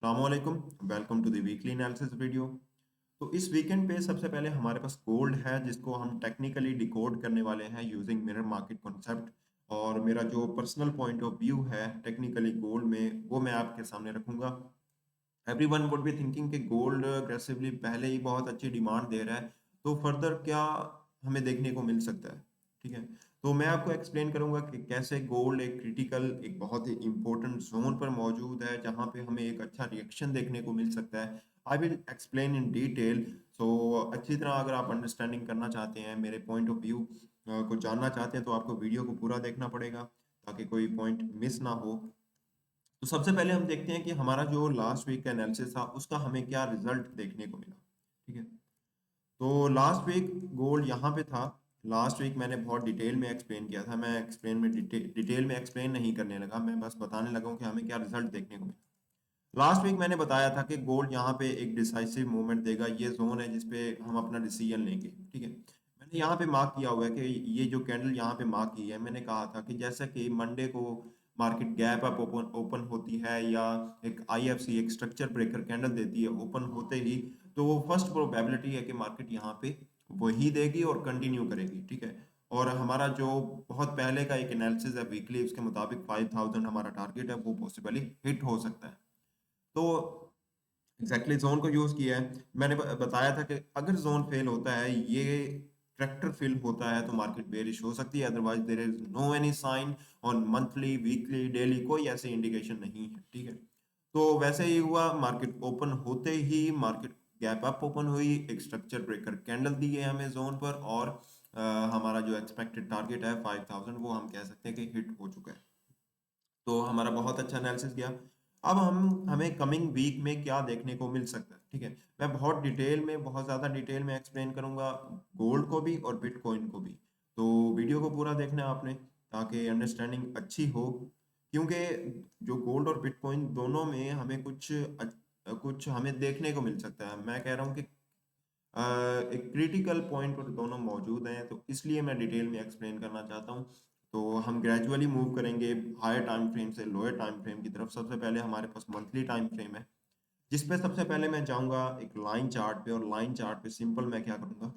अस्सलामुअलैकुम। Welcome to the weekly analysis video. तो इस वीकेंड पे सबसे पहले हमारे पास गोल्ड है जिसको हम टेक्निकली डिकोड करने वाले हैं यूजिंग मिरर मार्केट कॉन्सेप्ट। और मेरा जो पर्सनल पॉइंट ऑफ व्यू है टेक्निकली गोल्ड में वो मैं आपके सामने रखूंगा। एवरीवन वुड बी थिंकिंग कि गोल्ड अग्रेसिवली पहले ही बहुत अच्छी डिमांड दे रहा है, तो फर्दर क्या हमें देखने को मिल सकता है। ठीक है, तो मैं आपको एक्सप्लेन करूंगा कि कैसे गोल्ड एक क्रिटिकल एक बहुत ही इंपॉर्टेंट जोन पर मौजूद है जहां पे हमें एक अच्छा रिएक्शन देखने को मिल सकता है। I will explain in detail. So अच्छी तरह अगर आप अंडरस्टैंडिंग करना चाहते हैं, मेरे पॉइंट ऑफ व्यू को जानना चाहते हैं, तो आपको वीडियो को पूरा देखना पड़ेगा ताकि कोई पॉइंट मिस ना हो। तो सबसे पहले हम देखते हैं कि हमारा जो लास्ट वीक का एनालिसिस था उसका हमें क्या रिजल्ट देखने को मिला। ठीक है, तो लास्ट वीक गोल्ड यहाँ पे था। लास्ट वीक मैंने बहुत डिटेल में एक्सप्लेन किया था। मैं एक्सप्लेन में डिटेल में एक्सप्लेन नहीं करने लगा, मैं बस बताने लगा हूँ कि हमें क्या रिजल्ट देखने को मिला। लास्ट वीक मैंने बताया था कि गोल्ड यहाँ पे एक डिसाइसिव मूवमेंट देगा। ये जोन है जिसपे हम अपना डिसीजन लेंगे। ठीक है, मैंने यहाँ पे मार्क किया हुआ है कि ये जो कैंडल यहाँ पे मार्क की है, मैंने कहा था कि जैसा कि मंडे को market gap up open open होती है या एक आईएफसी एक स्ट्रक्चर ब्रेकर कैंडल देती है ओपन होते ही, तो वो फर्स्ट प्रोबेबिलिटी है कि मार्केट यहाँ पे वही देगी और कंटिन्यू करेगी। ठीक है, और हमारा जो बहुत पहले का एक एनालिसिस है वीकली, उसके मुताबिक 5000 हमारा टारगेट है, वो पॉसिबली हिट हो सकता है। तो एग्जैक्टली जोन को यूज किया है। मैंने बताया था कि अगर जोन फेल होता है, ये ट्रैक्टर फेल होता है, तो मार्केट बेरिश हो सकती है। Otherwise there is no any sign on monthly weekly daily, कोई ऐसी इंडिकेशन नहीं है। ठीक है, तो वैसे ही हुआ। मार्केट ओपन होते ही मार्केट गैप अप ओपन हुई, एक स्ट्रक्चर ब्रेकर कैंडल दी है हमें जोन पर, और हमारा जो एक्सपेक्टेड टारगेट है 5000, वो हम कह सकते हैं कि हिट हो चुका है। तो हमारा बहुत अच्छा एनालिसिस गया। अब हमें कमिंग वीक में क्या देखने को मिल सकता है। ठीक है, मैं बहुत डिटेल में, बहुत ज़्यादा डिटेल में एक्सप्लेन करूंगा, गोल्ड को भी और बिटकॉइन को भी। तो वीडियो को पूरा देखना है आपने ताकि अंडरस्टैंडिंग अच्छी हो। क्योंकि जो गोल्ड और बिटकॉइन दोनों में हमें कुछ हमें देखने को मिल सकता है। मैं कह रहा हूँ कि एक क्रिटिकल पॉइंट पर दोनों मौजूद हैं, तो इसलिए मैं डिटेल में एक्सप्लेन करना चाहता हूँ। तो हम ग्रेजुअली मूव करेंगे हायर टाइम फ्रेम से लोअर टाइम फ्रेम की तरफ। सबसे पहले हमारे पास मंथली टाइम फ्रेम है, जिस पे सबसे पहले मैं जाऊंगा एक लाइन चार्ट पे। और लाइन चार्ट पे सिंपल मैं क्या करूंगा,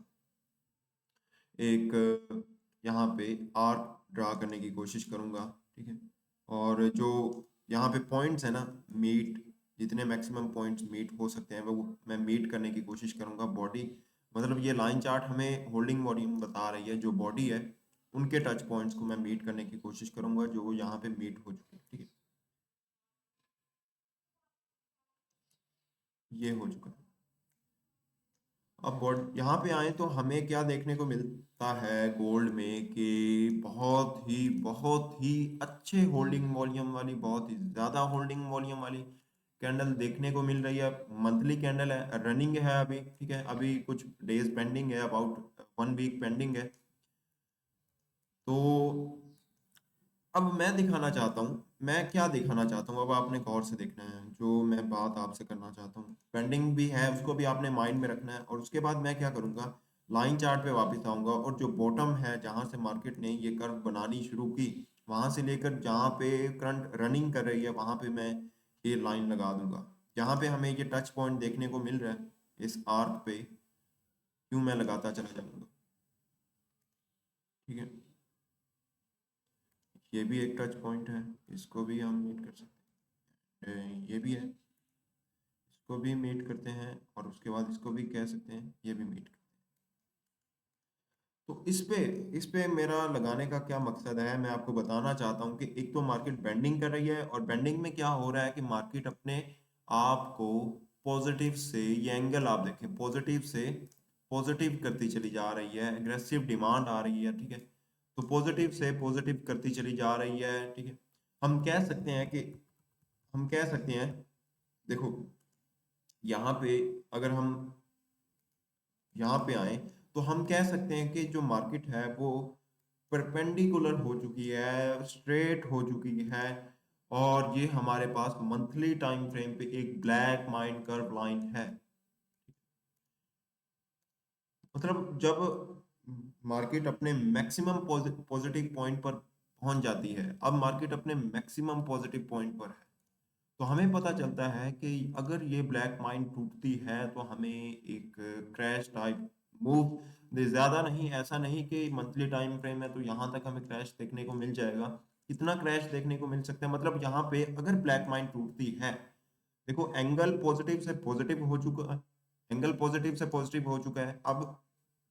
एक यहाँ पे आर्क ड्रा करने की कोशिश करूंगा। ठीक है, और जो यहाँ पे पॉइंट्स है ना, मीट, जितने मैक्सिमम पॉइंट्स मीट हो सकते हैं वो मैं मीट करने की कोशिश करूंगा। बॉडी मतलब ये लाइन चार्ट हमें होल्डिंग वॉल्यूम बता रही है, जो बॉडी है उनके टच पॉइंट्स को मैं मीट करने की कोशिश करूंगा जो यहाँ पे मीट हो चुके हैं। ठीक है, ये हो चुका है। अब बोर्ड यहाँ पे आए तो हमें क्या देखने को मिलता है गोल्ड में कि बहुत ही अच्छे होल्डिंग वॉल्यूम वाली, बहुत ही ज्यादा होल्डिंग वॉल्यूम वाली कैंडल देखने को मिल रही है। मंथली कैंडल है, रनिंग है अभी। ठीक है, अभी कुछ डेज पेंडिंग है, अबाउट 1 वीक पेंडिंग है। तो अब मैं दिखाना चाहता हूँ, मैं क्या दिखाना चाहता हूँ, अब आपने गौर से देखना है जो मैं बात आपसे करना चाहता हूँ। पेंडिंग भी है, उसको भी आपने माइंड में रखना है। और उसके बाद मैं क्या करूँगा, लाइन चार्ट पे वापस आऊंगा और जो बॉटम है जहां से मार्केट ने ये कर्व बनानी शुरू की, वहां से लेकर जहां पे करंट रनिंग कर रही है, वहां पे मैं ये लाइन लगा दूंगा। जहां पे हमें ये टच पॉइंट देखने को मिल रहा है इस आर्क पे, क्यों मैं लगाता चला जाऊंगा। ठीक है, ये भी एक टच पॉइंट है, इसको भी हम मीट कर सकते हैं। ये भी है, इसको भी मीट करते हैं। और उसके बाद इसको भी कह सकते हैं, ये भी मीट करते हैं। तो इस पे मेरा लगाने का क्या मकसद है, मैं आपको बताना चाहता हूँ कि एक तो मार्केट बेंडिंग कर रही है, और बेंडिंग में क्या हो रहा है कि मार्केट अपने आप को पॉजिटिव से, ये एंगल आप देखें, पॉजिटिव से पॉजिटिव करती चली जा रही है, एग्रेसिव डिमांड आ रही है। ठीक है, तो पॉजिटिव से पॉजिटिव करती चली जा रही है। ठीक है, हम कह सकते हैं कि हम कह सकते हैं, देखो यहाँ पे अगर हम यहाँ पे आए तो हम कह सकते हैं कि जो मार्केट है वो परपेंडिकुलर हो चुकी है, स्ट्रेट हो चुकी है। और ये हमारे पास मंथली टाइम फ्रेम पे एक ब्लैक माइन कर्व लाइन है। मतलब जब मार्केट अपने मैक्सिमम पॉजिटिव पॉइंट पर पहुंच जाती है, अब मार्केट अपने मैक्सिमम पॉजिटिव पॉइंट पर है, तो हमें पता चलता है कि अगर ये ब्लैक माइन टूटती है तो हमें एक क्रैश टाइप मूव दे, ज़्यादा नहीं, ऐसा नहीं कि मंथली टाइम फ्रेम है तो यहाँ तक हमें क्रैश देखने को मिल जाएगा। कितना क्रैश देखने को मिल सकता है, मतलब यहाँ पे अगर ब्लैक माइन टूटती है, देखो एंगल पॉजिटिव से पॉजिटिव हो चुका है, एंगल पॉजिटिव से पॉजिटिव हो चुका है। अब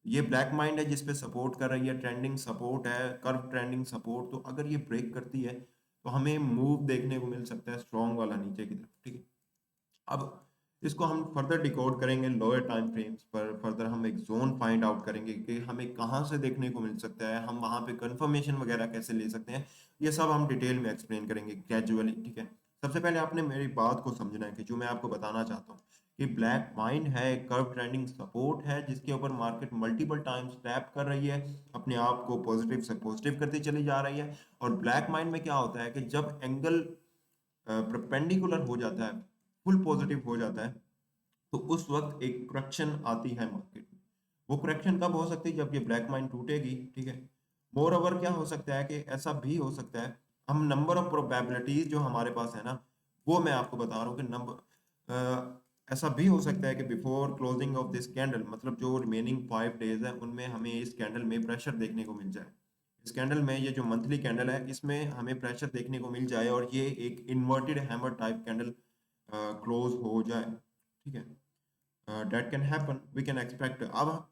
ये ब्लैक माइंड है जिस पे सपोर्ट कर रही है, ट्रेंडिंग सपोर्ट है, कर्व ट्रेंडिंग सपोर्ट, तो अगर ये ब्रेक करती है तो हमें मूव देखने को मिल सकता है स्ट्रॉन्ग वाला नीचे की तरफ, ठीक है। अब इसको हम फर्दर डिकोड करेंगे लोअर टाइम फ्रेम्स पर, फर्दर हम एक जोन फाइंड आउट करेंगे कि हमें कहाँ से देखने को मिल सकता है, हम वहाँ पे कंफर्मेशन वगैरह कैसे ले सकते हैं, ये सब हम डिटेल में एक्सप्लेन करेंगे ग्रेजुअली, ठीक है। सबसे पहले आपने मेरी बात को समझना है कि जो मैं आपको बताना चाहता हूँ कि ब्लैक माइन है, कर्व ट्रेंडिंग सपोर्ट है जिसके ऊपर मार्केट मल्टीपल टाइम्स टैप कर रही है, अपने आप को पॉजिटिव से पॉजिटिव करती चली जा रही है। और ब्लैक माइन में क्या होता है कि जब एंगल परपेंडिकुलर हो जाता है, फुल पॉजिटिव हो जाता है, तो उस वक्त एक करेक्शन आती है मार्केट में। वो करेक्शन कब हो सकती है, जब ये ब्लैक माइन टूटेगी, ठीक है। मोर ओवर क्या हो सकता है कि ऐसा भी हो सकता है, हम नंबर ऑफ प्रोबेबिलिटीज जो हमारे पास है ना, वो मैं आपको बता रहा हूँ कि ऐसा भी हो सकता है कि before closing of this candle, मतलब जो रिमेनिंग 5 डेज है उनमें हमें इस कैंडल में प्रेशर देखने को मिल जाए। इस कैंडल में, ये जो मंथली कैंडल है इसमें हमें प्रेशर देखने को मिल जाए और ये एक inverted hammer type candle close हो जाए, ठीक है। That can happen, we can expect. अब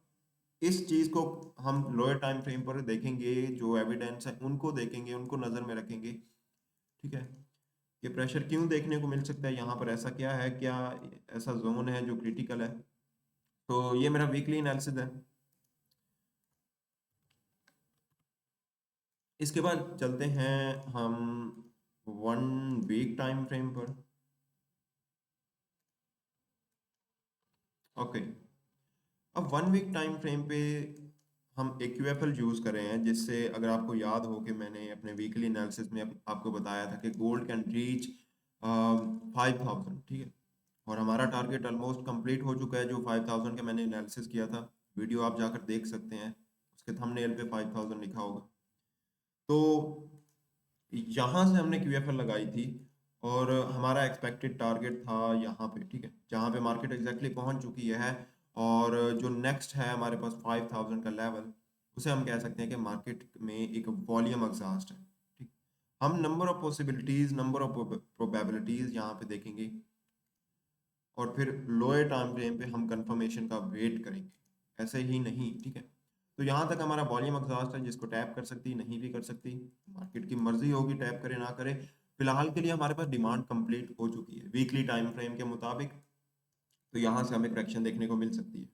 इस चीज को हम लोअर टाइम फ्रेम पर देखेंगे, जो एविडेंस है उनको देखेंगे, उनको नजर में रखेंगे, ठीक है। ये प्रेशर क्यों देखने को मिल सकता है यहाँ पर, ऐसा क्या है, क्या ऐसा जोन है जो क्रिटिकल है। तो ये मेरा वीकली एनालिसिस है। इसके बाद चलते हैं हम 1 वीक टाइम फ्रेम पर। ओके, अब 1 वीक टाइम फ्रेम पे हम एक्यूएफएल यूज कर रहे हैं, जिससे अगर आपको याद हो कि मैंने अपने वीकली एनालिसिस में आपको बताया था कि गोल्ड कैन रीच 5,000, ठीक है। और हमारा टारगेट ऑलमोस्ट कंप्लीट हो चुका है, जो 5,000 का मैंने एनालिसिस किया था, वीडियो आप जाकर देख सकते हैं, उसके थंबनेल पे 5,000 लिखा होगा। तो यहाँ से हमने क्यूएफएल लगाई थी और हमारा एक्सपेक्टेड टारगेट था यहाँ पे, ठीक है, जहाँ पे मार्केट एग्जैक्टली पहुँच चुकी है। और जो नेक्स्ट है हमारे पास 5,000 का लेवल, उसे हम कह सकते हैं कि मार्केट में एक वॉल्यूम एग्जॉस्ट है, ठीक। हम number of possibilities, number of probabilities यहाँ पे देखेंगे और फिर लोअर टाइम फ्रेम पे हम कंफर्मेशन का वेट करेंगे, ऐसे ही नहीं, ठीक है। तो यहाँ तक हमारा वॉल्यूम एग्जॉस्ट है, जिसको टैप कर सकती, नहीं भी कर सकती, मार्केट की मर्जी होगी टैप करे ना करे। फिलहाल के लिए हमारे पास डिमांड कंप्लीट हो चुकी है वीकली टाइम फ्रेम के मुताबिक, तो यहाँ से हमें करेक्शन देखने को मिल सकती है,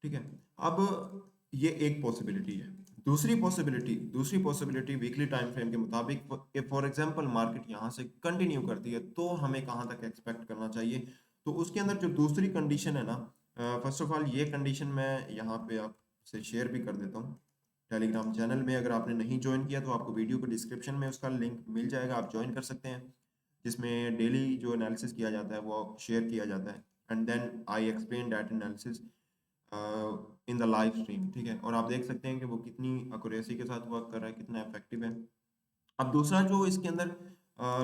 ठीक है। अब ये एक पॉसिबिलिटी है। दूसरी पॉसिबिलिटी वीकली टाइम फ्रेम के मुताबिक, फॉर एग्जांपल मार्केट यहाँ से कंटिन्यू करती है तो हमें कहाँ तक एक्सपेक्ट करना चाहिए। तो उसके अंदर जो दूसरी कंडीशन है ना, फर्स्ट ऑफ ऑल ये कंडीशन मैं यहाँ पे आपसे शेयर भी कर देता हूँ टेलीग्राम चैनल में। अगर आपने नहीं ज्वाइन किया तो आपको वीडियो को डिस्क्रिप्शन में उसका लिंक मिल जाएगा, आप ज्वाइन कर सकते हैं, जिसमें डेली जो एनालिसिस किया जाता है वो शेयर किया जाता है, and then I explain that analysis in the live stream, ठीक है। और आप देख सकते हैं कि वो कितनी एक्यूरेसी के साथ वर्क कर रहा है, कितना इफेक्टिव है। अब दूसरा जो इसके अंदर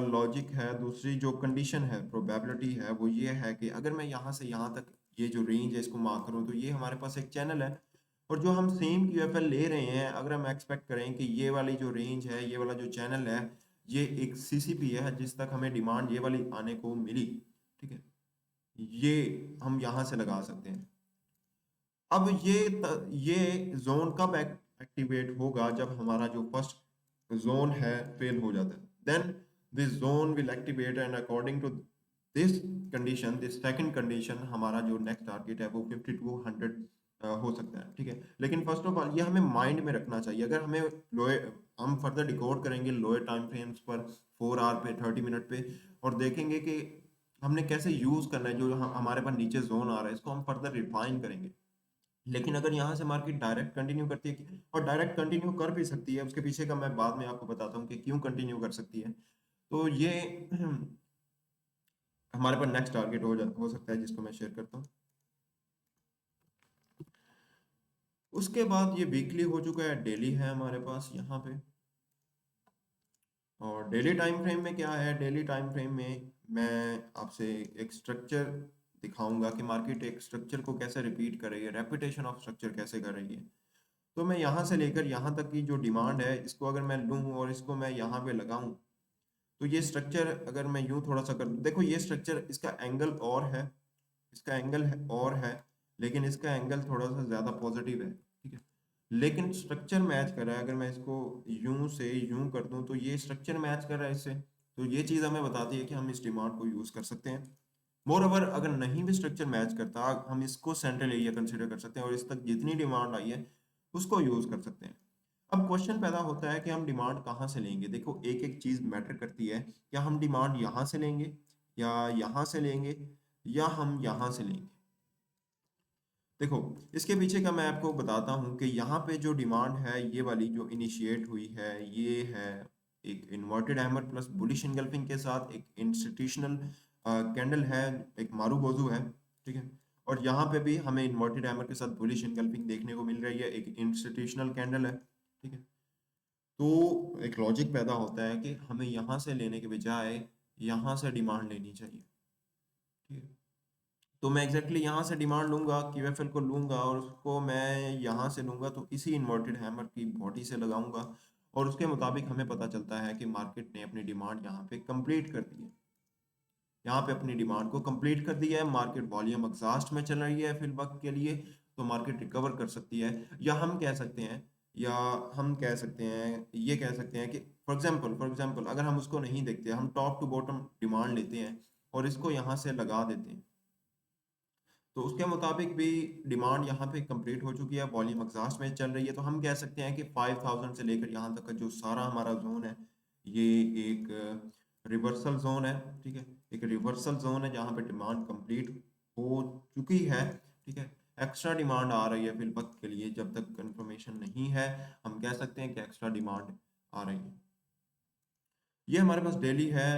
लॉजिक है, दूसरी जो कंडीशन है, प्रोबेबिलिटी है, वो ये है कि अगर मैं यहाँ से यहाँ तक ये जो रेंज है इसको मार्क करूँ, तो ये हमारे पास एक चैनल है, और जो हम सेम क्यूएफएल ले रहे हैं, अगर हम एक्सपेक्ट करें कि ये वाली जो रेंज है, ये वाला जो चैनल है, ये एक सीसीपी है जिस तक हमें डिमांड ये वाली आने को मिली, ठीक है, ये हम यहाँ से लगा सकते हैं। अब ये जोन कब एक्टिवेट होगा, जब हमारा जो फर्स्ट जोन है फेल हो जाता है, then this zone will activate, and according to this condition, this second condition, हमारा जो नेक्स्ट टारगेट है वो 50 टू 100 हो सकता है, ठीक है। लेकिन फर्स्ट ऑफ ऑल ये हमें माइंड में रखना चाहिए। अगर हमें लोअर, हम फर्दर डिकोड करेंगे लोअर टाइम फ्रेम्स पर 4 आवर पे, 30 मिनट पे, और देखेंगे कि हमने कैसे यूज करना है जो हमारे पास नीचे जोन आ रहा है, इसको हम फर्दर रिफाइन करेंगे। लेकिन अगर यहाँ से मार्केट डायरेक्ट कंटिन्यू करती है, और डायरेक्ट कंटिन्यू कर भी सकती है, उसके पीछे का मैं बाद में आपको बताता हूँ कि क्यों कंटिन्यू कर सकती है, तो ये हमारे पास नेक्स्ट टारगेट हो सकता है, जिसको मैं शेयर करता हूँ। उसके बाद ये वीकली हो चुका है, डेली है हमारे पास यहाँ पे। और डेली टाइम फ्रेम में क्या है, डेली टाइम फ्रेम में मैं आपसे एक स्ट्रक्चर दिखाऊंगा कि मार्केट एक स्ट्रक्चर को कैसे रिपीट कर रही है, रेपिटेशन ऑफ स्ट्रक्चर कैसे कर रही है। तो मैं यहाँ से लेकर यहाँ तक की जो डिमांड है इसको अगर मैं लूँ और इसको मैं यहाँ पे लगाऊं, तो ये स्ट्रक्चर अगर मैं यूं थोड़ा सा कर दूं, देखो ये स्ट्रक्चर इसका एंगल और है, इसका एंगल है और है, लेकिन इसका एंगल थोड़ा सा ज्यादा पॉजिटिव है, ठीक है, लेकिन स्ट्रक्चर मैच कर रहा है। अगर मैं इसको यूं से यूं कर दूं तो ये स्ट्रक्चर मैच कर रहा है इससे, तो ये चीज हमें बताती है कि हम इस डिमांड को यूज कर सकते हैं। मोर ओवर अगर नहीं भी स्ट्रक्चर मैच करता, हम इसको सेंट्रल एरिया कंसिडर कर सकते हैं और इस तक जितनी डिमांड आई है उसको यूज कर सकते हैं। अब क्वेश्चन पैदा होता है कि हम डिमांड कहाँ से लेंगे। देखो एक एक चीज मैटर करती है, क्या हम डिमांड यहाँ से लेंगे या यहाँ से लेंगे या हम यहाँ से लेंगे। देखो इसके पीछे का मैं आपको बताता हूँ कि यहाँ पे जो डिमांड है ये वाली जो इनिशिएट हुई है, ये है एक inverted hammer plus bullish engulfing के साथ एक इंस्टीट्यूशनल कैंडल है, एक मारूबोजू है, ठीक है। और यहाँ पे भी हमें इन्वर्टेड हैमर के साथ बुलिश एंगल्फिंग देखने को मिल रही है, एक इंस्टीट्यूशनल कैंडल है, ठीक है। तो एक लॉजिक पैदा होता है कि हमें यहाँ से लेने के बजाय यहाँ से डिमांड लेनी चाहिए, ठीक है। तो मैं एग्जैक्टली यहाँ से डिमांड लूंगा, क्यूएफएल को लूंगा और उसको मैं यहाँ से लूंगा, तो इसी इन्वर्टेड हैमर की बॉडी से लगाऊंगा और उसके मुताबिक हमें पता चलता है कि मार्केट ने अपनी डिमांड यहाँ पे कंप्लीट कर दी है, यहाँ पे अपनी डिमांड को कंप्लीट कर दिया है। मार्केट वॉल्यूम एग्जॉस्ट में चल रही है फिल वक्त के लिए, तो मार्केट रिकवर कर सकती है। या हम कह सकते हैं, या हम कह सकते हैं, ये कह सकते हैं कि फॉर एग्जांपल अगर हम उसको नहीं देखते, हम टॉप टू बॉटम डिमांड लेते हैं और इसको यहाँ से लगा देते हैं, तो उसके मुताबिक भी डिमांड यहाँ पे कंप्लीट हो चुकी है, वॉल्यूम एग्जॉस्ट में चल रही है। तो हम कह सकते हैं कि 5000 से लेकर यहाँ तक का जो सारा हमारा जोन है, ये एक रिवर्सल जोन है, ठीक है। एक रिवर्सल जोन है जहाँ पे डिमांड कंप्लीट हो चुकी है, ठीक है। एक्स्ट्रा डिमांड आ रही है फिल वक्त के लिए, जब तक कंफर्मेशन नहीं है हम कह सकते हैं कि एक्स्ट्रा डिमांड आ रही है। ये हमारे पास डेली है,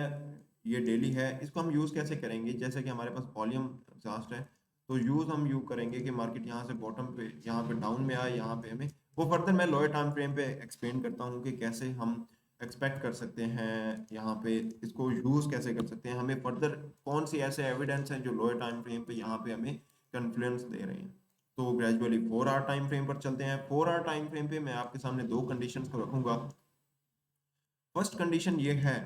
ये डेली है। इसको हम यूज़ कैसे करेंगे, जैसे कि हमारे पास वॉल्यूम एग्जॉस्ट है, तो यूज़ हम यूज करेंगे कि मार्केट यहाँ से बॉटम पे, यहाँ पे डाउन में आए, यहाँ पे हमें वो फर्दर मैं लोअर टाइम फ्रेम पे एक्सप्लेन करता हूँ कि कैसे हम एक्सपेक्ट कर सकते हैं, यहाँ पे इसको यूज़ कैसे कर सकते हैं, हमें फर्दर कौन सी ऐसे एविडेंस हैं जो लोअर टाइम फ्रेम पे यहाँ पे हमें कन्फ्लुएंस दे रहे हैं। तो ग्रेजुअली 4 आवर टाइम फ्रेम पर चलते हैं। 4 आवर टाइम फ्रेम पे मैं आपके सामने दो कंडीशंस को रखूंगा। फर्स्ट कंडीशन ये है,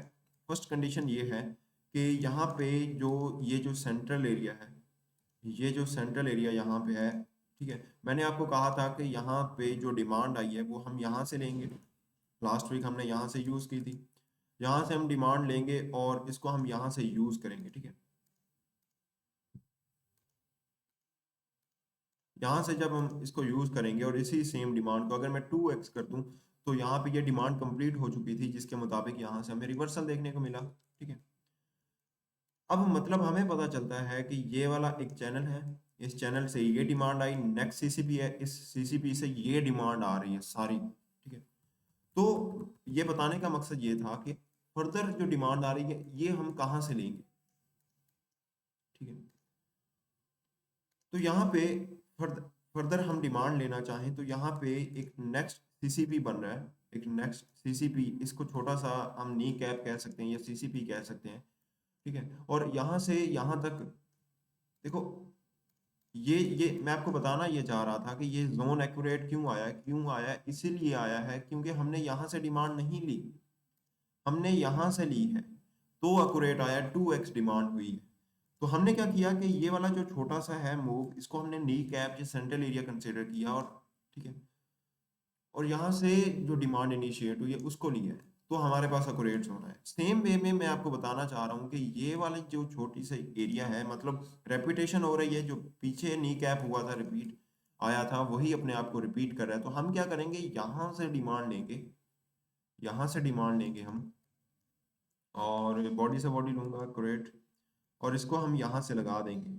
फर्स्ट कंडीशन ये है कि यहाँ पे जो ये जो सेंट्रल एरिया है, ये जो सेंट्रल एरिया यहाँ पे है, ठीक है। मैंने आपको कहा था कि यहाँ पे जो डिमांड आई है वो हम यहाँ से लेंगे, लास्ट वीक हमने यहाँ से यूज़ की थी, यहाँ से हम डिमांड लेंगे और इसको हम यहाँ से यूज़ करेंगे, ठीक है। यहाँ से जब हम इसको यूज़ करेंगे और इसी सेम डिमांड को अगर मैं 2x कर दूं, तो यहाँ पे ये डिमांड कंप्लीट हो चुकी थी, जिसके मुताबिक यहाँ से हमें रिवर्सल देखने को मिला, ठीक है। अब मतलब हमें पता चलता है कि ये वाला एक चैनल है, इस चैनल से ये डिमांड आई, नेक्स्ट सीसीपी है, इस सीसीपी से ये डिमांड आ रही है सारी, ठीक है। तो ये बताने का मकसद ये था कि फर्दर जो डिमांड आ रही है ये हम कहाँ से लेंगे, ठीक है। तो यहाँ पे फर्दर फर्दर हम डिमांड लेना चाहें तो यहाँ पे एक नेक्स्ट सीसीपी बन रहा है, एक नेक्स्ट सीसीपी, इसको छोटा सा हम नी कैप कह सकते हैं या सीसीपी कह सकते हैं, ठीक है। और यहाँ से यहाँ तक देखो, ये मैं आपको बताना ये चाह रहा था कि ये जोन एक्यूरेट क्यों आया, इसीलिए आया है क्योंकि हमने यहाँ से डिमांड नहीं ली, हमने यहाँ से ली है, तो एक्यूरेट आया, 2x डिमांड हुई है। तो हमने क्या किया कि ये वाला जो छोटा सा है मूव, इसको हमने नी कैप या सेंट्रल एरिया कंसिडर किया और, ठीक है, और यहाँ से जो डिमांड इनिशिएट हुई है उसको लिया है, तो हमारे पास एक्यूरेट होना है। सेम वे में मैं आपको बताना चाह रहा हूँ कि ये वाली जो छोटी सी एरिया है, मतलब रेपिटेशन हो रही है, जो पीछे नी कैप हुआ था, रिपीट आया था, वही अपने आप को रिपीट कर रहा है। तो हम क्या करेंगे, यहाँ से डिमांड लेंगे, यहाँ से डिमांड लेंगे हम, और बॉडी से बॉडी लूंगा क्रेट, और इसको हम यहाँ से लगा देंगे,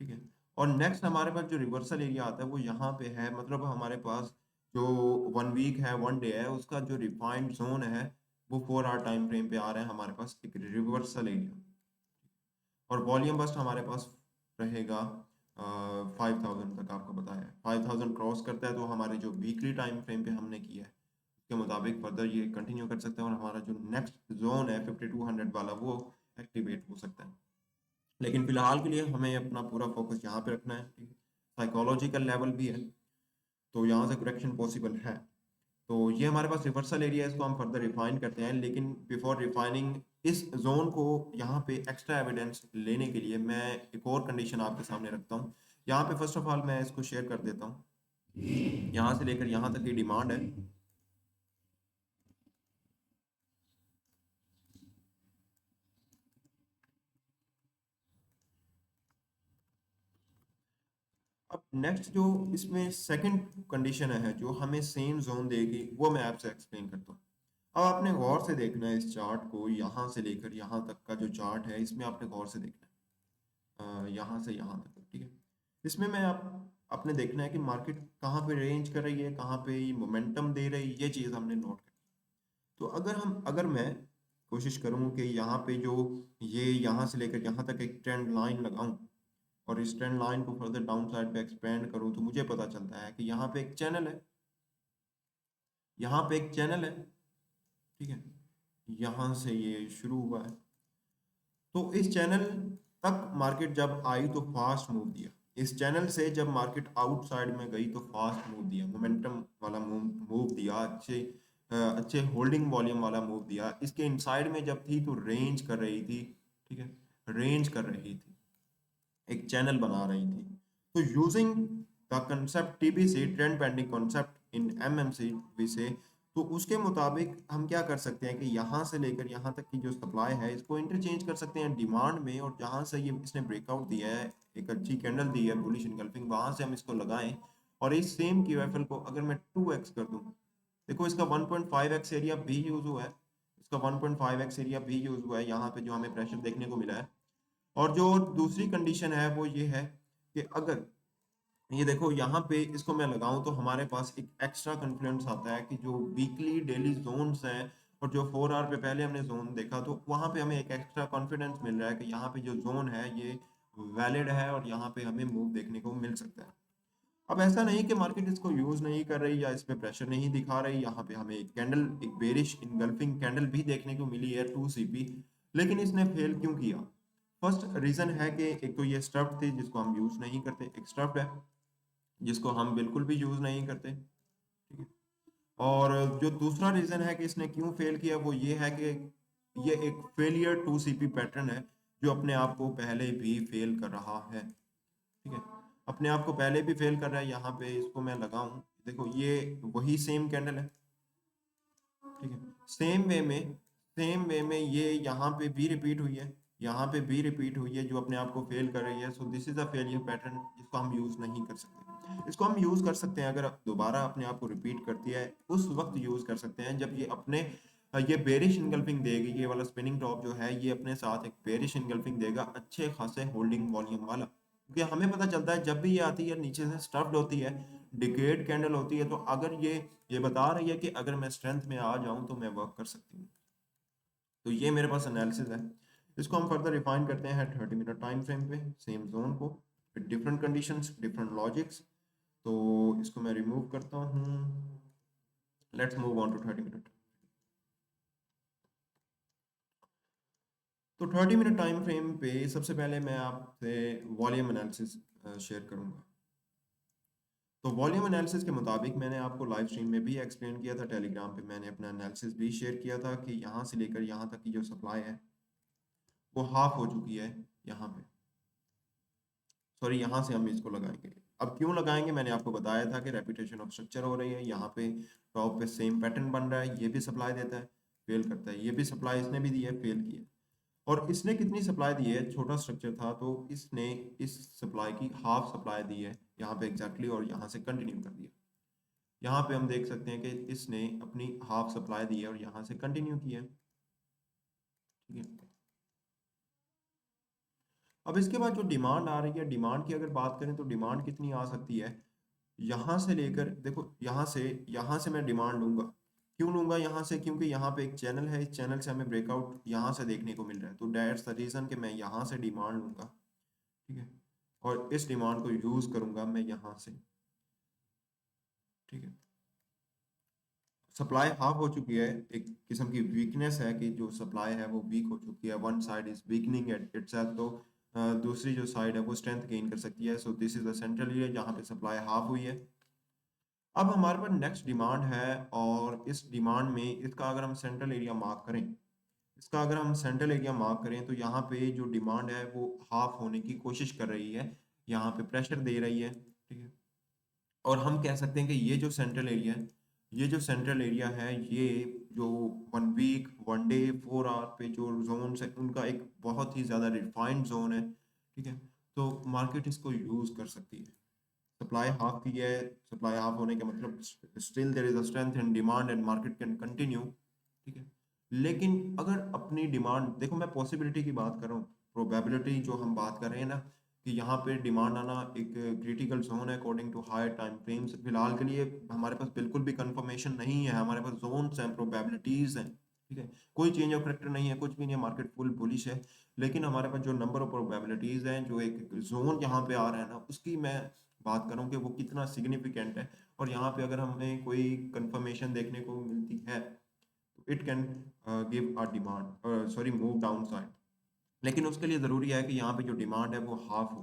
ठीक है। और नेक्स्ट हमारे पास जो रिवर्सल एरिया आता है वो यहाँ पे है, मतलब हमारे पास जो 1 वीक है, 1 डे है, उसका जो रिफाइंड जोन है वो 4 आवर टाइम फ्रेम पे आ रहा है हमारे पास एक रिवर्सल एरिया। और वॉल्यूम बस्ट हमारे पास रहेगा 5000 तक, आपको बताया 5000 क्रॉस करता है तो हमारे जो वीकली टाइम फ्रेम पे हमने किया है उसके मुताबिक फर्दर ये कंटिन्यू कर सकते हैं, और हमारा जो नेक्स्ट जोन है 5200 वाला वो एक्टिवेट हो सकता है। लेकिन फिलहाल के लिए हमें अपना पूरा फोकस यहाँ पे रखना है, ठीक है। साइकोलॉजिकल लेवल भी है, तो यहाँ से करेक्शन पॉसिबल है। तो ये हमारे पास रिवर्सल एरिया है, इसको हम फर्दर रिफाइन करते हैं। लेकिन बिफोर रिफाइनिंग इस जोन को, यहाँ पे एक्स्ट्रा एविडेंस लेने के लिए मैं एक और कंडीशन आपके सामने रखता हूँ। यहाँ पे फर्स्ट ऑफ ऑल मैं इसको शेयर कर देता हूँ। यहाँ से लेकर यहाँ तक की डिमांड है। अब नेक्स्ट जो इसमें सेकंड कंडीशन है जो हमें सेम जोन देगी, वो मैं आपसे एक्सप्लेन करता हूँ। अब आपने गौर से देखना है इस चार्ट को, यहाँ से लेकर यहाँ तक का जो चार्ट है इसमें आपने गौर से देखना है, यहाँ से यहाँ तक, ठीक है। इसमें मैं आप आपने देखना है कि मार्केट कहाँ पे रेंज कर रही है, कहाँ पे ये मोमेंटम दे रही है, ये चीज़ हमने नोट करनी है। तो अगर मैं कोशिश करूँ कि यहाँ पे जो ये यहाँ से लेकर यहाँ तक एक ट्रेंड लाइन लगाऊं और इस ट्रेंड लाइन को फर्दर डाउन साइड पे एक्सपेंड करूँ, तो मुझे पता चलता है कि यहाँ पे एक चैनल है, यहाँ पे एक चैनल है, ठीक है। यहाँ से ये शुरू हुआ है, तो इस चैनल तक मार्केट जब आई तो फास्ट मूव दिया। इस चैनल से जब मार्केट आउटसाइड में गई तो फास्ट मूव दिया, मोमेंटम वाला मूव दिया, अच्छे होल्डिंग वॉल्यूम वाला मूव दिया। इसके इनसाइड में जब थी तो रेंज कर रही थी, ठीक है, रेंज कर रही थी, एक चैनल बना रही थी। तो using the concept TBC, trend pending concept in MMC से, तो उसके मुताबिक हम क्या कर सकते हैं कि यहाँ से लेकर यहाँ तक की जो सप्लाई है इसको इंटरचेंज कर सकते हैं डिमांड में, और जहाँ से ये इसने ब्रेकआउट दिया है, एक अच्छी कैंडल दी है बुलिश इनगल्फिंग, वहां से हम इसको लगाएं। और इस सेम क्यूएफएल को अगर मैं 2x कर दूं, देखो इसका 1.5x एरिया भी यूज हुआ है, इसका 1.5x एरिया भी यूज हुआ है यहाँ पे जो हमें प्रेशर देखने को मिला है। और जो दूसरी कंडीशन है वो ये है कि अगर ये देखो यहाँ पे इसको मैं लगाऊं तो हमारे पास एक एक्स्ट्रा कॉन्फिडेंस आता है कि जो वीकली डेली जोन्स हैं और जो 4 आवर पे पहले हमने जोन देखा, तो वहाँ पे हमें एक एक्स्ट्रा कॉन्फिडेंस मिल रहा है कि यहाँ पे जो जोन है ये वैलिड है और यहाँ पे हमें मूव देखने को मिल सकता है। अब ऐसा नहीं कि मार्केट इसको यूज नहीं कर रही या इस पे प्रेशर नहीं दिखा रही, यहाँ पे हमें एक कैंडल, एक बेरिश इनगल्फिंग कैंडल भी देखने को मिली है 2CP, लेकिन इसने फेल क्यों किया? फर्स्ट रीजन है कि एक तो ये स्टफ्ड थी जिसको हम यूज नहीं करते, एक स्टफ्ड है जिसको हम बिल्कुल भी यूज नहीं करते, ठीक है। और जो दूसरा रीजन है कि इसने क्यों फेल किया वो ये है कि ये एक फेलियर 2CP पैटर्न है जो अपने आप को पहले भी फेल कर रहा है, ठीक है। अपने आप को पहले भी फेल कर रहा है। यहाँ पे इसको मैं लगाऊं, देखो ये वही सेम कैंडल है, ठीक है। सेम वे में ये यहाँ पे भी रिपीट हुई है, यहाँ पे भी रिपीट हुई है जो अपने आप को फेल कर रही है। So this is a failure pattern जिसको हम यूज नहीं कर सकते। इसको हम यूज कर सकते हैं अगर दोबारा अपने आप को रिपीट करती है, उस वक्त यूज कर सकते हैं जब ये अपने ये बेरिश इनगल्फिंग देगी। ये वाला स्पिनिंग टॉप जो है ये अपने साथ एक बेरिश इनगल्फिंग देगा, अच्छे खासे होल्डिंग वॉल्यूम वाला, क्योंकि हमें पता चलता है जब भी ये आती है नीचे से स्टफ्ड होती है, डिकेड कैंडल होती है। तो अगर ये बता रही है कि अगर मैं स्ट्रेंथ में आ जाऊं तो मैं वर्क कर सकती हूँ। तो ये मेरे पास एनालिसिस है। इसको हम फर्दर रिफाइन करते हैं 30 मिनट टाइम फ्रेम पे, सेम जोन को, डिफरेंट कंडीशंस, डिफरेंट लॉजिक्स। तो इसको मैं रिमूव करता हूँ। Let's move on to 30 minute. तो 30 मिनट टाइम फ्रेम पे सबसे पहले मैं आपसे वॉल्यूम एनालिसिस शेयर करूंगा। तो वॉल्यूम एनालिसिस के मुताबिक मैंने आपको लाइव स्ट्रीम में भी एक्सप्लेन किया था, टेलीग्राम पे मैंने अपना एनालिसिस भी शेयर किया था कि यहाँ से लेकर यहाँ तक की जो सप्लाई है वो हाफ हो चुकी है यहाँ पे। सॉरी, यहाँ से हम इसको लगाएंगे। अब क्यों लगाएंगे, मैंने आपको बताया था कि रेपिटेशन ऑफ स्ट्रक्चर हो रही है। यहाँ पे टॉप पे सेम पैटर्न बन रहा है, ये भी सप्लाई देता है, फेल करता है, ये भी सप्लाई इसने भी दी है, फेल किया। और इसने कितनी सप्लाई दी है, छोटा स्ट्रक्चर था तो इसने इस सप्लाई की हाफ सप्लाई दी है यहाँ पे एग्जैक्टली, और यहाँ से कंटिन्यू कर दिया। यहाँ पे हम देख सकते हैं कि इसने अपनी हाफ सप्लाई दी है और यहाँ से कंटिन्यू किया है, ठीक है। अब इसके बाद जो डिमांड आ रही है, डिमांड की अगर बात करें तो डिमांड कितनी आ सकती है, यहाँ से लेकर देखो, यहाँ से मैं डिमांड लूंगा। क्यों लूंगा यहाँ से, क्योंकि यहाँ पे एक चैनल है, इस चैनल से हमें ब्रेकआउट यहाँ से देखने को मिल रहा है, तो दैट्स द रीजन कि मैं यहाँ से डिमांड लूंगा, ठीक है। और इस डिमांड को यूज करूंगा मैं यहाँ से, ठीक है। सप्लाई हाफ हो चुकी है, एक किस्म की वीकनेस है कि जो सप्लाई है वो वीक हो चुकी है, one side is weakening at itself, तो दूसरी जो साइड है वो स्ट्रेंथ गेन कर सकती है। So this is the central area जहाँ पे सप्लाई हाफ हुई है। अब हमारे पास नेक्स्ट डिमांड है, और इस डिमांड में इसका अगर हम सेंट्रल एरिया मार्क करें, इसका अगर हम सेंट्रल एरिया मार्क करें तो यहाँ पे जो डिमांड है वो हाफ होने की कोशिश कर रही है, यहाँ पे प्रेशर दे रही है, ठीक है। और हम कह सकते हैं कि ये जो सेंट्रल एरिया है, ये जो सेंट्रल एरिया है, ये जो 1 वीक 1 डे 4 आवर पे जो जोन है उनका एक बहुत ही ज़्यादा रिफाइंड जोन है, ठीक है। तो मार्केट इसको यूज़ कर सकती है। सप्लाई हाफ की है, सप्लाई हाफ होने का मतलब still there is a strength in demand and market can continue, ठीक है। लेकिन अगर अपनी डिमांड देखो, मैं पॉसिबिलिटी की बात कर रहा हूँ, प्रोबेबिलिटी जो हम बात कर रहे हैं ना, कि यहाँ पे डिमांड आना एक क्रिटिकल जोन है according to higher time frames, फिलहाल के लिए हमारे पास बिल्कुल भी कंफर्मेशन नहीं है, हमारे पास जोन्स हैं, प्रोबेबिलिटीज हैं, ठीक है। कोई चेंज ऑफ करेक्टर नहीं है, कुछ भी नहीं है, मार्केट फुल बुलिश है। लेकिन हमारे पास जो नंबर ऑफ प्रोबेबिलिटीज हैं, जो एक जोन यहाँ पे आ रहा है ना, उसकी मैं बात करूँ कि वो कितना सिग्निफिकेंट है। और यहाँ पे अगर हमें कोई कंफर्मेशन देखने को मिलती है तो it can give a demand, sorry move down side. लेकिन उसके लिए ज़रूरी है कि यहाँ पे जो डिमांड है वो हाफ हो।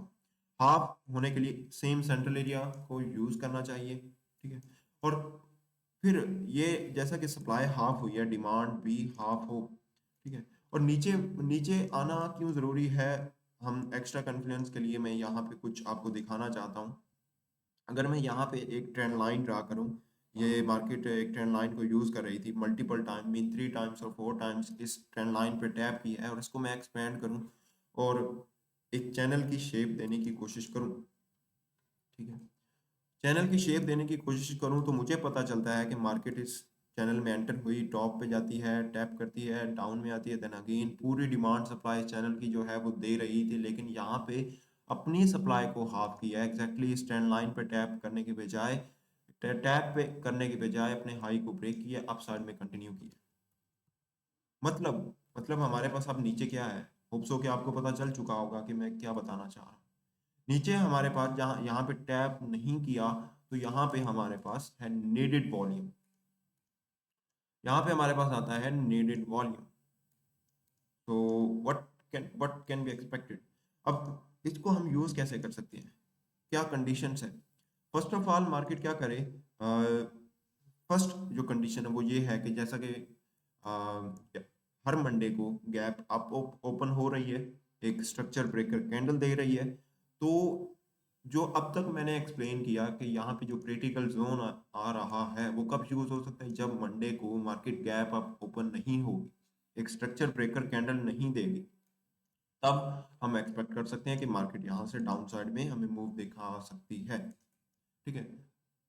हाफ होने के लिए सेम सेंट्रल एरिया को यूज़ करना चाहिए, ठीक है। और फिर ये जैसा कि सप्लाई हाफ हुई है, डिमांड भी हाफ हो, ठीक है। और नीचे नीचे आना क्यों ज़रूरी है, हम एक्स्ट्रा कॉन्फिडेंस के लिए मैं यहाँ पे कुछ आपको दिखाना चाहता हूँ। अगर मैं यहाँ पे एक ट्रेंड लाइन ड्रा करूँ, ये मार्केट एक ट्रेंड लाइन को यूज़ कर रही थी मल्टीपल टाइम, मीन 3 टाइम्स और 4 टाइम्स इस ट्रेंड लाइन पे टैप किया है, और इसको मैं एक्सपेंड करूँ और एक चैनल की शेप देने की कोशिश करूँ, ठीक है। चैनल की शेप देने की कोशिश करूँ तो मुझे पता चलता है कि मार्केट इस चैनल में एंटर हुई, टॉप पे जाती है, टैप करती है, डाउन में आती है, देन अगेन पूरी डिमांड सप्लाई चैनल की जो है वो दे रही थी, लेकिन यहाँ पे अपनी सप्लाई को हाफ किया, एग्जैक्टली इस ट्रेंड लाइन पे टैप करने के बजाय, टैप पे करने के बजाय अपने हाई को ब्रेक किया, अप साइड में कंटिन्यू किया। मतलब हमारे पास अब नीचे क्या है, होप सो कि आपको पता चल चुका होगा कि मैं क्या बताना चाह रहा हूँ। नीचे हमारे पास जहाँ यहाँ पे टैप नहीं किया, तो यहाँ पे हमारे पास है नीडेड वॉल्यूम, यहाँ पे हमारे पास आता है नीडेड वॉल्यूम। तो व्हाट कैन बी एक्सपेक्टेड। अब इसको हम यूज कैसे कर सकते हैं, क्या कंडीशंस है। फर्स्ट ऑफ ऑल मार्केट क्या करे, फर्स्ट जो कंडीशन है वो ये है कि जैसा कि हर मंडे को गैप अप ओपन हो रही है, एक स्ट्रक्चर ब्रेकर कैंडल दे रही है। तो जो अब तक मैंने एक्सप्लेन किया कि यहाँ पे जो क्रिटिकल जोन आ रहा है वो कब यूज हो सकता है, जब मंडे को मार्केट गैप अप ओपन नहीं होगी, एक स्ट्रक्चर ब्रेकर कैंडल नहीं देगी, तब हम एक्सपेक्ट कर सकते हैं कि मार्केट यहाँ से डाउन साइड में हमें मूव दिखा सकती है, ठीक है।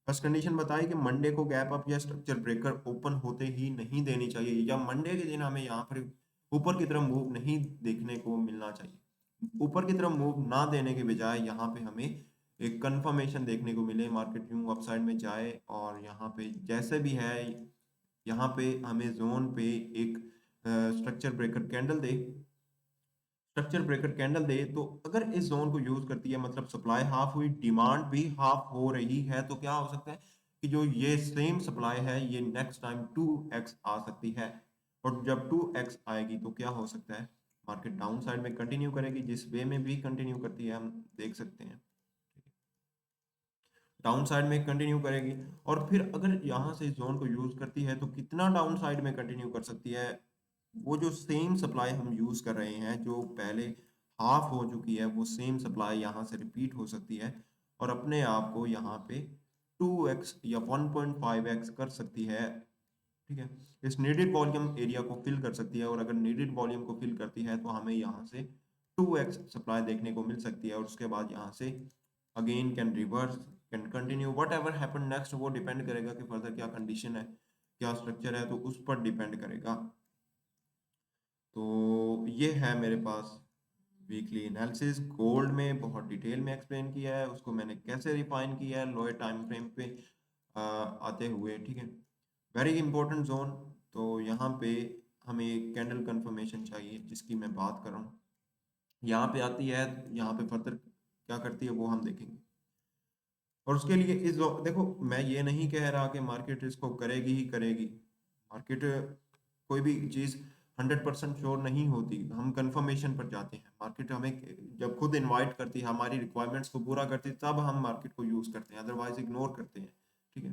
फर्स्ट कंडीशन बताई कि मंडे को गैप अप या स्ट्रक्चर ब्रेकर ओपन होते ही नहीं देनी चाहिए, या मंडे के दिन हमें यहाँ पर ऊपर की तरफ मूव नहीं देखने को मिलना चाहिए। ऊपर की तरफ मूव ना देने के बजाय यहाँ पे हमें एक कंफर्मेशन देखने को मिले, मार्केट यूं अपसाइड में जाए, और यहाँ पे जैसे भी है, यहाँ पे हमें जोन पे एक स्ट्रक्चर ब्रेकर कैंडल दे, स्ट्रक्चर ब्रेकर कैंडल दे, तो अगर इस जोन को यूज करती है मतलब सप्लाई हाफ हुई, डिमांड भी हाफ हो रही है, तो क्या हो सकता है कि जो ये सेम सप्लाई है ये नेक्स्ट टाइम 2x आ सकती है। और जब 2x आएगी तो क्या हो सकता है, मार्केट डाउन साइड में कंटिन्यू करेगी, जिस वे में भी कंटिन्यू करती है हम देख सकते हैं, डाउन साइड में कंटिन्यू करेगी। और फिर अगर यहाँ से इस जोन को यूज करती है तो कितना डाउन साइड में कंटिन्यू कर सकती है, वो जो सेम सप्लाई हम यूज कर रहे हैं जो पहले हाफ हो चुकी है, वो सेम सप्लाई यहाँ से रिपीट हो सकती है, और अपने आप को यहाँ पे 2x या 1.5x कर सकती है, ठीक है। इस नीडेड वॉल्यूम एरिया को फिल कर सकती है, और अगर नीडेड वॉल्यूम को फिल करती है तो हमें यहाँ से 2x सप्लाई देखने को मिल सकती है, और उसके बाद यहाँ से again can reverse, can continue, what ever happen next वो डिपेंड करेगा कि फर्दर क्या कंडीशन है, क्या स्ट्रक्चर है, तो उस पर डिपेंड करेगा। तो ये है मेरे पास वीकली एनालिसिस, गोल्ड में बहुत डिटेल में एक्सप्लेन किया है, उसको मैंने कैसे रिफाइन किया है लोअर टाइम फ्रेम पे आते हुए, ठीक है। वेरी इंपॉर्टेंट जोन, तो यहाँ पे हमें एक कैंडल कंफर्मेशन चाहिए जिसकी मैं बात कर रहा हूँ, यहाँ पे आती है, यहाँ पे फर्दर क्या करती है वो हम देखेंगे। और उसके लिए देखो, मैं ये नहीं कह रहा कि मार्केट इसको करेगी ही करेगी। मार्केट कोई भी चीज़ 100% श्योर नहीं होती, हम कंफर्मेशन पर जाते हैं। मार्केट हमें जब खुद इनवाइट करती है, हमारी रिक्वायरमेंट्स को पूरा करती है, तब हम मार्केट को यूज़ करते हैं, अदरवाइज इग्नोर करते हैं। ठीक है,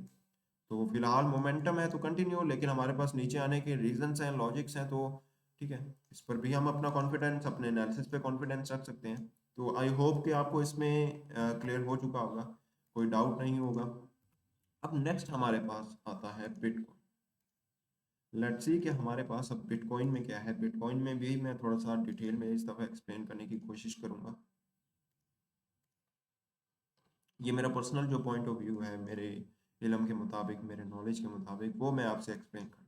तो फिलहाल मोमेंटम है तो कंटिन्यू, लेकिन हमारे पास नीचे आने के रीजंस हैं, लॉजिक्स हैं, तो ठीक है, इस पर भी हम अपना कॉन्फिडेंस, अपने एनालिसिस पे कॉन्फिडेंस रख सकते हैं। तो आई होप कि आपको इसमें क्लियर हो चुका होगा, कोई डाउट नहीं होगा। अब नेक्स्ट हमारे पास आता है बिटकॉइन। लेट्स सी कि हमारे पास अब बिटकॉइन में क्या है। बिटकॉइन में भी मैं थोड़ा सा डिटेल में इस दफ़ा एक्सप्लेन करने की कोशिश करूंगा। ये मेरा पर्सनल जो पॉइंट ऑफ व्यू है, मेरे इल्म के मुताबिक, मेरे नॉलेज के मुताबिक, वो मैं आपसे एक्सप्लेन करूँ।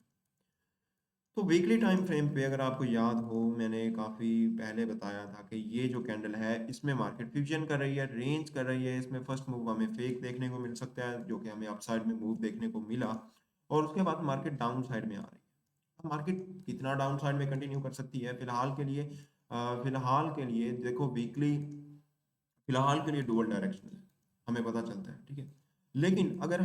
तो वीकली टाइम फ्रेम पे अगर आपको याद हो, मैंने काफ़ी पहले बताया था कि ये जो कैंडल है, इसमें मार्केट फ्यूजन कर रही है, रेंज कर रही है। इसमें फर्स्ट मूव हमें फेक देखने को मिल सकता है, जो कि हमें अपसाइड में मूव देखने को मिला, और उसके बाद मार्केट डाउन साइड में आ रही है। अब मार्केट कितना डाउन साइड में कंटिन्यू कर सकती है? फिलहाल के लिए देखो, वीकली फिलहाल के लिए डुअल डायरेक्शनल है, हमें पता चलता है। ठीक है, लेकिन अगर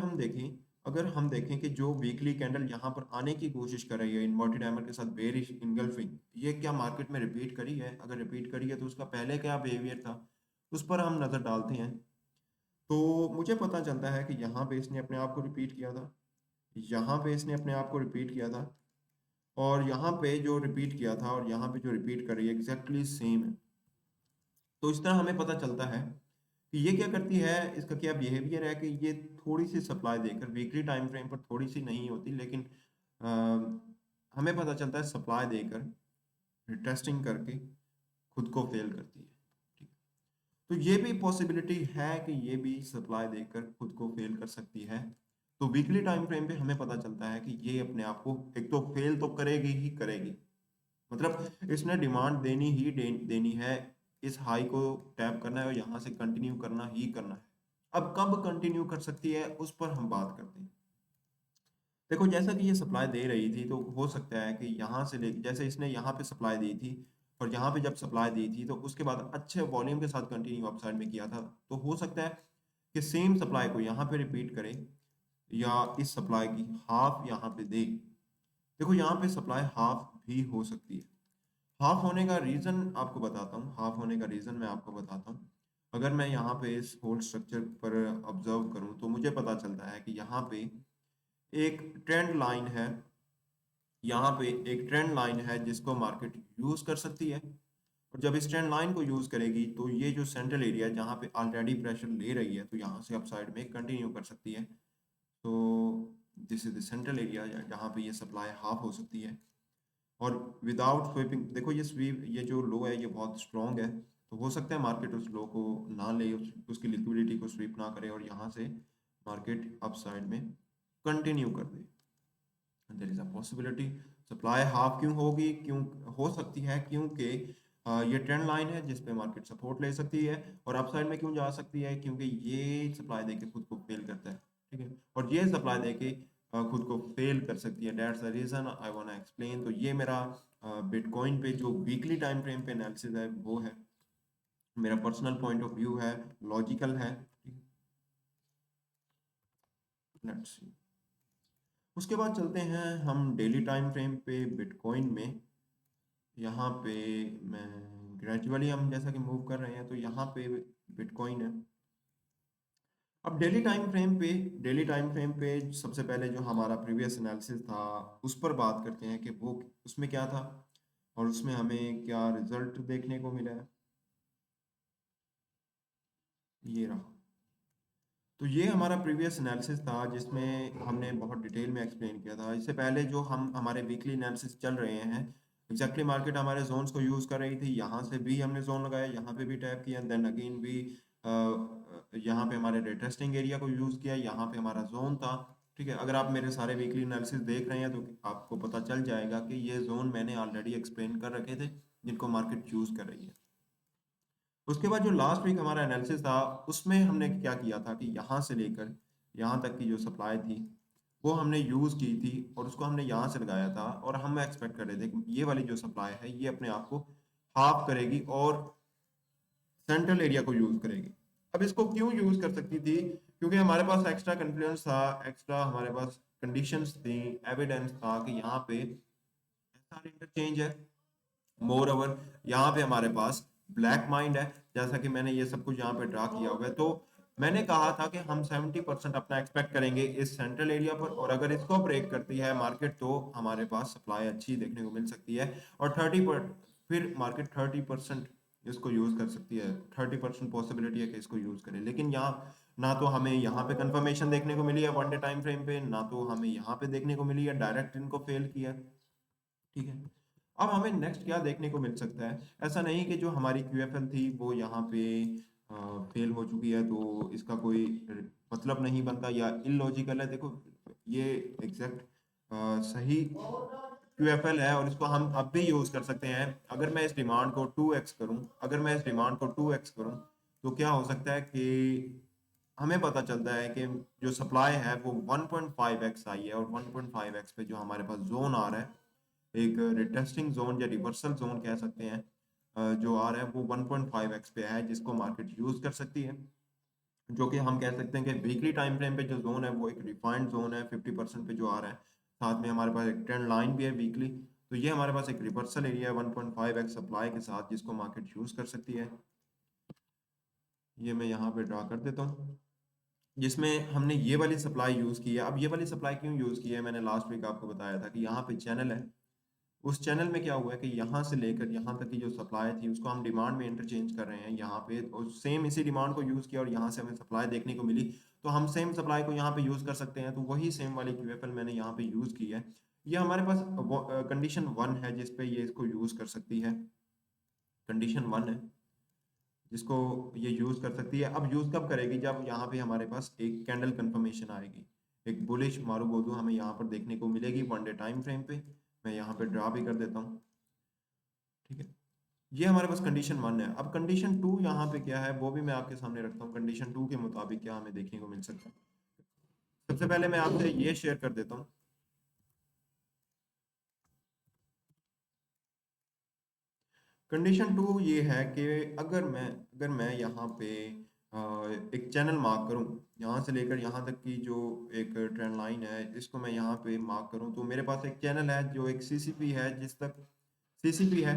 हम देखें कि जो वीकली कैंडल यहाँ पर आने की कोशिश कर रही है इन्वर्टेड हैमर के साथ, बेरिश इनगल्फिंग, ये क्या मार्केट में रिपीट करी है? अगर रिपीट करी है तो उसका पहले क्या बिहेवियर था, उस पर हम नज़र डालते हैं। तो मुझे पता चलता है कि यहाँ पे इसने अपने आप को रिपीट किया था, यहाँ पे इसने अपने आप को रिपीट किया था, और यहाँ पे जो रिपीट किया था और यहाँ पे जो रिपीट कर रही है, एग्जैक्टली सेम है। तो इस तरह हमें पता चलता है कि ये क्या करती है, इसका क्या बिहेवियर है, कि ये थोड़ी सी सप्लाई देकर, वीकली टाइम फ्रेम पर थोड़ी सी नहीं होती, लेकिन अ, हमें पता चलता है सप्लाई देकर, टेस्टिंग करके खुद को फेल करती है। ठीक है, तो ये भी पॉसिबिलिटी है कि ये भी सप्लाई देकर खुद को फेल कर सकती है। तो वीकली टाइम फ्रेम पे हमें पता चलता है कि ये अपने आप को एक तो फेल तो करेगी ही करेगी, मतलब इसने डिमांड देनी है, इस हाई को टैप करना है और यहाँ से कंटिन्यू करना ही करना है। अब कब कंटिन्यू कर सकती है, उस पर हम बात करते हैं। देखो, जैसा कि ये सप्लाई दे रही थी, तो हो सकता है कि यहाँ से ले, जैसे इसने यहाँ पे सप्लाई दी थी, और यहाँ पे जब सप्लाई दी थी तो उसके बाद अच्छे वॉल्यूम के साथ कंटिन्यू अपसाइड में किया था, तो हो सकता है कि सेम सप्लाई को यहाँ पे रिपीट करे, या इस सप्लाई की हाफ यहाँ पे दे। देखो, यहाँ पे सप्लाई हाफ भी हो सकती है। हाफ होने का रीज़न आपको बताता हूँ, हाफ होने का रीज़न मैं आपको बताता हूँ। अगर मैं यहाँ पे इस होल स्ट्रक्चर पर ऑब्जर्व करूँ, तो मुझे पता चलता है कि यहाँ पे एक ट्रेंड लाइन है, यहाँ पे एक ट्रेंड लाइन है जिसको मार्केट यूज़ कर सकती है। और जब इस ट्रेंड लाइन को यूज़ करेगी, तो ये जो सेंट्रल एरिया है जहाँ पे ऑलरेडी प्रेशर ले रही है, तो यहाँ से अपसाइड में कंटिन्यू कर सकती है। तो this is the central area जहाँ पे ये सप्लाई हाफ हो सकती है। और विदाउट स्वीपिंग, देखो ये जो लो है, ये बहुत स्ट्रॉन्ग है, तो हो सकता है मार्केट उस लो को ना ले, उसकी लिक्विडिटी को स्वीप ना करे, और यहाँ से मार्केट अप साइड में कंटिन्यू कर दे। There is a possibility. Supply half क्यों होगी, क्यों हो सकती है? क्योंकि ये ट्रेंड लाइन है जिस पे मार्केट सपोर्ट ले सकती है, और अप साइड में क्यों जा सकती है? क्योंकि ये सप्लाई देके खुद को फेल करता है। ठीक है, और ये सप्लाई देके खुद को फेल कर सकती है। That's the reason I want to explain. तो ये मेरा बिटकॉइन पे जो वीकली टाइम फ्रेम पे एनालिसिस है, वो है मेरा पर्सनल पॉइंट ऑफ व्यू है, लॉजिकल है। लेट्स सी, उसके बाद चलते हैं हम डेली टाइम फ्रेम पे बिटकॉइन में। यहाँ पे मैं ग्रेजुअली, हम जैसा कि मूव कर रहे हैं, तो यहाँ पे बिटकॉइन है। अब डेली टाइम फ्रेम पे सबसे पहले जो हमारा प्रीवियस एनालिसिस था, उस पर बात करते हैं कि वो उसमें क्या था, और उसमें हमें क्या रिजल्ट देखने को मिला है। ये रहा। तो ये हमारा प्रीवियस एनालिसिस था, जिसमें हमने बहुत डिटेल में एक्सप्लेन किया था। इससे पहले जो हम हमारे वीकली एनालिसिस चल रहे हैं, एग्जैक्टली मार्केट हमारे जोन्स को यूज़ कर रही थी। यहाँ से भी हमने जोन लगाया, यहाँ पे भी टैप किया, देन अगेन भी यहाँ पे हमारे रेटेस्टिंग एरिया को यूज़ किया, यहाँ पे हमारा जोन था। ठीक है, अगर आप मेरे सारे वीकली एनालिसिस देख रहे हैं, तो आपको पता चल जाएगा कि ये जोन मैंने ऑलरेडी एक्सप्लेन कर रखे थे, जिनको मार्केट यूज़ कर रही है। उसके बाद जो लास्ट वीक हमारा एनालिसिस था, उसमें हमने क्या किया था कि यहाँ से लेकर यहाँ तक की जो सप्लाई थी, वो हमने यूज़ की थी, और उसको हमने यहाँ से लगाया था, और हम एक्सपेक्ट कर रहे थे कि ये वाली जो सप्लाई है, ये अपने आप को हाफ करेगी और सेंट्रल एरिया को यूज़ करेगी। अब इसको क्यों यूज कर सकती थी, क्योंकि हमारे पास एक्स्ट्रा कॉन्फिडेंस था, एक्स्ट्रा हमारे पास कंडीशंस थी, एविडेंस था कि यहाँ पे सारे इंटरचेंज है। मोर ओवर यहाँ पे हमारे पास ब्लैक माइंड है, जैसा कि मैंने ये सब कुछ यहाँ पे ड्रा किया हुआ है। तो मैंने कहा था कि हम 70% अपना एक्सपेक्ट करेंगे इस सेंट्रल एरिया पर, और अगर इसको ब्रेक करती है मार्केट तो हमारे पास सप्लाई अच्छी देखने को मिल सकती है, और 30 फिर मार्केट 30% इसको यूज कर सकती है। 30% पॉसिबिलिटी है कि इसको यूज करें, लेकिन यहाँ ना तो हमें यहाँ पे कंफर्मेशन देखने को मिली है वन डे टाइम फ्रेम पे, ना तो हमें यहाँ पे देखने को मिली है, डायरेक्ट इनको फेल किया। ठीक है, अब हमें नेक्स्ट क्या देखने को मिल सकता है। ऐसा नहीं कि जो हमारी क्यूएफएल थी वो यहाँ पे फेल हो चुकी है तो इसका कोई मतलब नहीं बनता या इलॉजिकल है। देखो ये एग्जैक्ट सही क्यूएफएल है, और इसको हम अब भी यूज कर सकते हैं। अगर मैं इस डिमांड को 2x करूं, अगर मैं इस डिमांड को 2x करूं तो क्या हो सकता है कि हमें पता चलता है कि जो सप्लाई है वो 1.5x आई है, और 1.5x पे जो हमारे पास जोन आ रहा है, एक रिटेस्टिंग जोन या रिवर्सल जोन कह सकते हैं, जो आ रहा है वो 1.5x पे है, जिसको मार्केट यूज कर सकती है। जो कि हम कह सकते हैं कि वीकली टाइम फ्रेम पे जो जोन है वो एक रिफाइंड जोन है, 50% पे जो आ रहा है। साथ में हमारे पास एक ट्रेंड लाइन भी है वीकली, तो ये हमारे पास एक रिवर्सल एरिया है 1.5x सप्लाई के साथ, जिसको मार्केट यूज कर सकती है। ये मैं यहाँ पे ड्रा कर देता हूँ, जिसमें हमने ये वाली सप्लाई यूज की है। अब ये वाली सप्लाई क्यों यूज की है, मैंने लास्ट वीक आपको बताया था कि यहाँ पे चैनल है, उस चैनल में क्या हुआ है कि यहाँ से लेकर यहाँ तक की जो सप्लाई थी उसको हम डिमांड में इंटरचेंज कर रहे हैं यहाँ पे, और सेम इसी डिमांड को यूज किया और यहाँ से हमें सप्लाई देखने को मिली, तो हम सेम सप्लाई को यहाँ पे यूज कर सकते हैं। तो वही सेम वाली क्यूएफएल मैंने यहाँ पे यूज की है। ये हमारे पास कंडीशन 1 है जिसपे ये इसको यूज कर सकती है, कंडीशन 1 है जिसको ये यूज कर सकती है। अब यूज कब करेगी, जब यहाँ पे हमारे पास एक कैंडल कंफर्मेशन आएगी, एक बुलिश मारूबोदू हमें यहाँ पर देखने को मिलेगी वन डे टाइम फ्रेम पे। मैं यहाँ पे ड्रा भी कर देता हूँ। ठीक है, ये हमारे पास कंडीशन 1 है। अब कंडीशन 2 यहाँ पे क्या है वो भी मैं आपके सामने रखता हूँ, कंडीशन 2 के मुताबिक क्या हमें देखने को मिल सकता है। सबसे पहले मैं आपसे ये शेयर कर देता हूँ। कंडीशन 2 ये है कि अगर मैं यहाँ पे एक चैनल मार्क करूँ, यहाँ से लेकर यहाँ तक की जो एक ट्रेंड लाइन है इसको मैं यहाँ पे मार्क करूँ, तो मेरे पास एक चैनल है जो एक सीसीपी है, जिस तक सीसीपी है,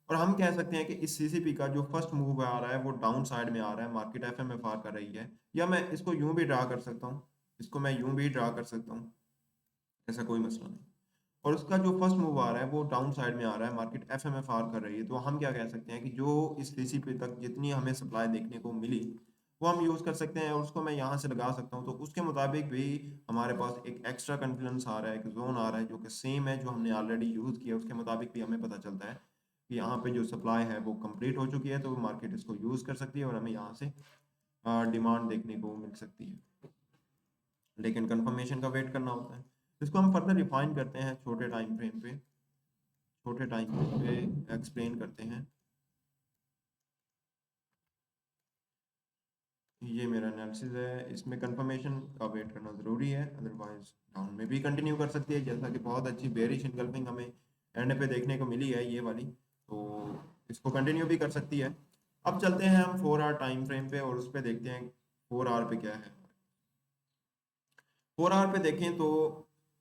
और हम कह सकते हैं कि इस सीसीपी का जो फर्स्ट मूव आ रहा है वो डाउन साइड में आ रहा है, मार्केट एफएमएफआर कर रही है। या मैं इसको यूं भी ड्रा कर सकता हूँ, इसको मैं यूं भी ड्रा कर सकता हूँ, ऐसा कोई मसला नहीं। और उसका जो फर्स्ट मूव आ रहा है वो डाउन साइड में आ रहा है, मार्केट एफएमएफआर कर रही है। तो हम क्या कह सकते हैं कि जो इस सीसीपी तक जितनी हमें सप्लाई देखने को मिली वो हम यूज कर सकते हैं, और उसको मैं यहाँ से लगा सकता हूँ। तो उसके मुताबिक भी हमारे पास एक एक्स्ट्रा कॉन्फिडेंस आ रहा है, एक जोन आ रहा है जो कि सेम है जो हमने ऑलरेडी यूज किया, उसके मुताबिक भी हमें पता चलता है कि यहाँ पे जो सप्लाई है वो कंप्लीट हो चुकी है, तो मार्केट इसको यूज कर सकती है और हमें यहाँ से डिमांड देखने को मिल सकती है। लेकिन कंफर्मेशन का वेट करना होता है। इसको हम फर्दर रिफाइन करते हैं छोटे टाइम फ्रेम पे, छोटे टाइम फ्रेम पे एक्सप्लेन करते हैं। ये मेरा एनालिसिस है, इसमें कंफर्मेशन का वेट करना ज़रूरी है, अदरवाइज डाउन में भी कंटिन्यू कर सकती है, जैसा कि बहुत अच्छी बेरिश इनगल्फिंग हमें एंड पे देखने को मिली है ये वाली, तो इसको कंटिन्यू भी कर सकती है। अब चलते हैं हम 4 आवर टाइम फ्रेम पे और उस पर देखते हैं 4 आवर पे क्या है। 4 आवर पे देखें तो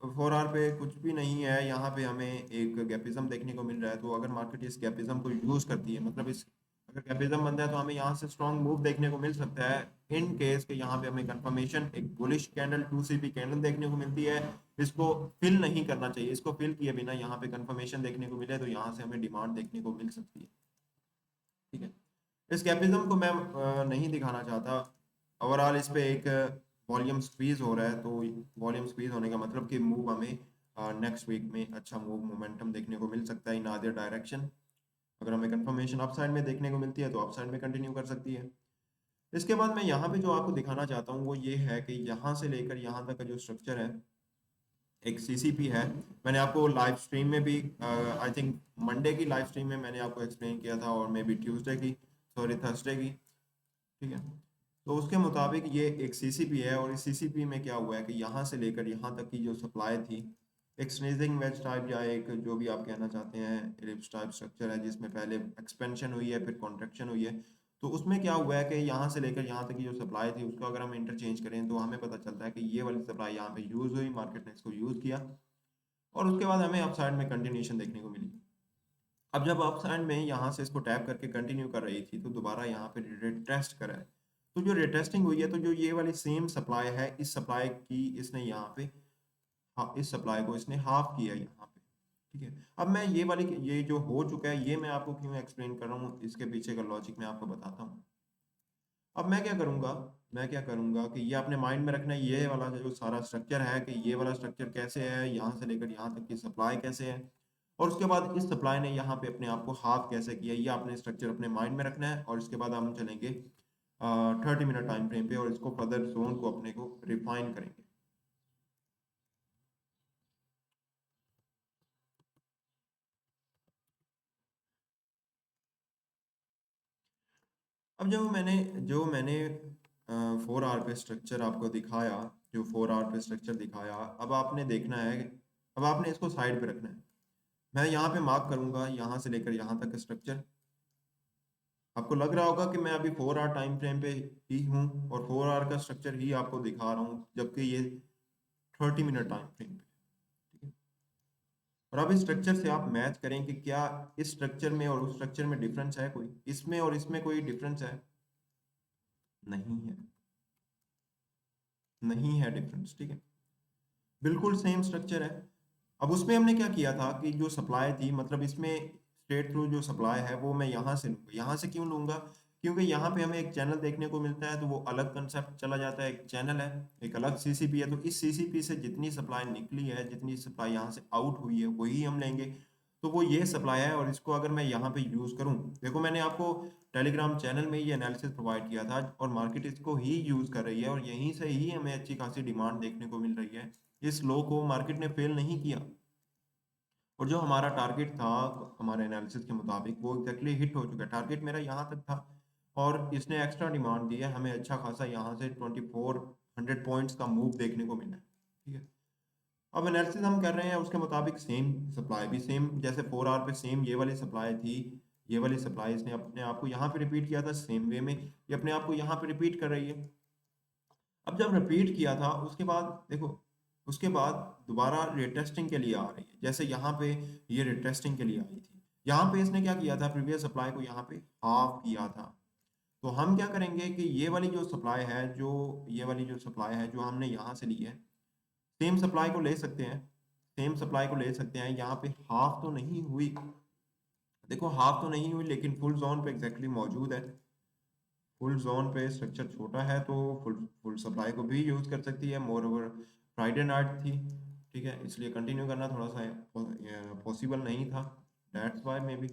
4 आवर पे कुछ भी नहीं है, यहाँ पे हमें एक गैपिज्म देखने को मिल रहा है। तो अगर मार्केट इस गैपिज्म को यूज करती है, मतलब इस अगर गैपिज्म बनता है तो हमें यहाँ से स्ट्रॉन्ग मूव देखने को मिल सकता है, इन केस के यहाँ पे हमें कंफर्मेशन एक बुलिश कैंडल 2CP कैंडल देखने को मिलती है। इसको फिल नहीं करना चाहिए, इसको फिल किए बिना यहाँ पे कंफर्मेशन देखने को मिले तो यहाँ से हमें डिमांड देखने को मिल सकती है। ठीक है, इस गैपिज्म को मैं नहीं दिखाना चाहता। ओवरऑल इस पे एक वॉल्यूम स्क्वीज हो रहा है, तो वॉल्यूम स्क्वीज होने का मतलब कि मूव हमें नेक्स्ट वीक में अच्छा मूव मोमेंटम देखने को मिल सकता है इन अदर डायरेक्शन। अगर हमें कंफर्मेशन अपसाइड में देखने को मिलती है तो अपसाइड में कंटिन्यू कर सकती है। इसके बाद मैं यहाँ पे जो आपको दिखाना चाहता हूँ वो ये है कि यहाँ से लेकर यहाँ तक का जो स्ट्रक्चर है एक सीसीपी है। मैंने आपको लाइव स्ट्रीम में भी आई थिंक मंडे की लाइव स्ट्रीम में मैंने आपको एक्सप्लेन किया था, और मे बी ट्यूसडे की, सॉरी थर्सडे की। ठीक है, तो उसके मुताबिक ये एक सीसीपी है, और इस सीसीपी में क्या हुआ है कि यहाँ से लेकर यहाँ तक की जो सप्लाई थी, एक स्नीजिंग वेज टाइप या एक जो भी आप कहना चाहते हैं एलिप्स टाइप स्ट्रक्चर है, जिसमें पहले एक्सपेंशन हुई है फिर कॉन्ट्रैक्शन हुई है। तो उसमें क्या हुआ है कि यहाँ से लेकर यहाँ तक की जो सप्लाई थी उसको अगर हम इंटरचेंज करें तो हमें पता चलता है कि ये वाली सप्लाई यहाँ पे यूज़ हुई, मार्केट ने इसको यूज़ किया और उसके बाद हमें अपसाइड में कंटिन्यूशन देखने को मिली। अब जब अपसाइड में यहाँ से इसको टैप करके कंटिन्यू कर रही थी तो दोबारा यहाँ पे रिटेस्ट करा है। तो जो रिटेस्टिंग हुई है तो जो ये वाली सेम सप्लाई है, इस सप्लाई की इसने यहाँ पे इस सप्लाई को इसने हाफ किया यहाँ पे। ठीक है, अब मैं ये जो हो चुका है ये मैं आपको क्यों एक्सप्लेन कर रहा हूँ, इसके पीछे का लॉजिक मैं आपको बताता हूँ। अब मैं क्या करूँगा कि ये अपने माइंड में रखना है, ये वाला जो सारा स्ट्रक्चर है कि ये वाला स्ट्रक्चर कैसे है, यहाँ से लेकर यहाँ तक की सप्लाई कैसे है और उसके बाद इस सप्लाई ने यहाँ पे अपने आप को हाफ कैसे किया, ये आपने स्ट्रक्चर अपने माइंड में रखना है और इसके बाद हम चलेंगे 30 मिनट टाइम फ्रेम पे और इसको फर्दर जोन को अपने को रिफाइन करेंगे। अब जो मैंने 4 आर पे स्ट्रक्चर आपको दिखाया, जो 4 आर पे स्ट्रक्चर दिखाया, अब आपने देखना है, अब आपने इसको साइड पे रखना है। मैं यहाँ पे मार्क करूंगा यहाँ से लेकर यहाँ तक स्ट्रक्चर। आपको लग रहा होगा कि मैं अभी 4 आर टाइम फ्रेम पे ही हूँ और 4 आर का स्ट्रक्चर ही आपको दिखा रहा हूँ, जबकि ये 30 मिनट टाइम फ्रेम पे। ठीक है, और अब इस स्ट्रक्चर से आप मैच करें कि क्या इस स्ट्रक्चर में और उस स्ट्रक्चर में डिफरेंस है, कोई इसमें और इसमें कोई डिफरेंस है? नहीं है, नहीं है डिफरेंस। ठीक है, बिल्कुल सेम स्ट्रक्चर है। अब उसमें हमने क्या किया था कि जो सप्लाई थी, मतलब इसमें स्ट्रेट थ्रू जो सप्लाई है वो मैं यहाँ से लूँगा। यहाँ से क्यों लूँगा? क्योंकि यहाँ पे हमें एक चैनल देखने को मिलता है तो वो अलग कंसेप्ट चला जाता है, एक चैनल है, एक अलग सीसीपी है, तो इस सीसीपी से जितनी सप्लाई निकली है, जितनी सप्लाई यहाँ से आउट हुई है वही हम लेंगे। तो वो ये सप्लाई है और इसको अगर मैं यहाँ पे यूज़ करूँ, देखो मैंने आपको टेलीग्राम चैनल में ये एनालिसिस प्रोवाइड किया था और मार्केट इसको ही यूज़ कर रही है और यहीं से ही हमें अच्छी खासी डिमांड देखने को मिल रही है। इस लो को मार्केट ने फेल नहीं किया और जो हमारा टारगेट था हमारे एनालिसिस के मुताबिक वो एग्जैक्टली हिट हो चुका है। टारगेट मेरा यहाँ तक था और इसने एक्स्ट्रा डिमांड दी है, हमें अच्छा खासा यहाँ से 2400 पॉइंट्स का मूव देखने को मिला है। ठीक है, अब एनालिसिस हम कर रहे हैं उसके मुताबिक सेम सप्लाई भी सेम, जैसे 4 आर पे सेम ये वाली सप्लाई थी, ये वाली सप्लाई इसने अपने आप को यहाँ पे रिपीट किया था, सेम वे में ये अपने आप को यहाँ पे रिपीट कर रही है। अब जब रिपीट किया था उसके बाद देखो, उसके बाद दोबारा रिटेस्टिंग के लिए आ रही है, जैसे यहाँ पे ये रिटेस्टिंग के लिए आई थी, यहाँ पे इसने क्या किया था, प्रीवियस सप्लाई को यहाँ पे हाफ किया था। तो हम क्या करेंगे कि ये वाली जो सप्लाई है, जो ये वाली जो सप्लाई है जो हमने यहाँ से ली है, सेम सप्लाई को ले सकते हैं, सेम सप्लाई को ले सकते हैं, यहाँ पे हाफ तो नहीं हुई, देखो हाफ तो नहीं हुई लेकिन फुल जोन पे एग्जैक्टली मौजूद है। फुल जोन पे स्ट्रक्चर छोटा है तो फुल फुल सप्लाई को भी यूज कर सकती है। मोर ओवर फ्राइडे नाइट थी, ठीक है, इसलिए कंटिन्यू करना थोड़ा सा पॉसिबल नहीं था, दैट्स वाई मे बी।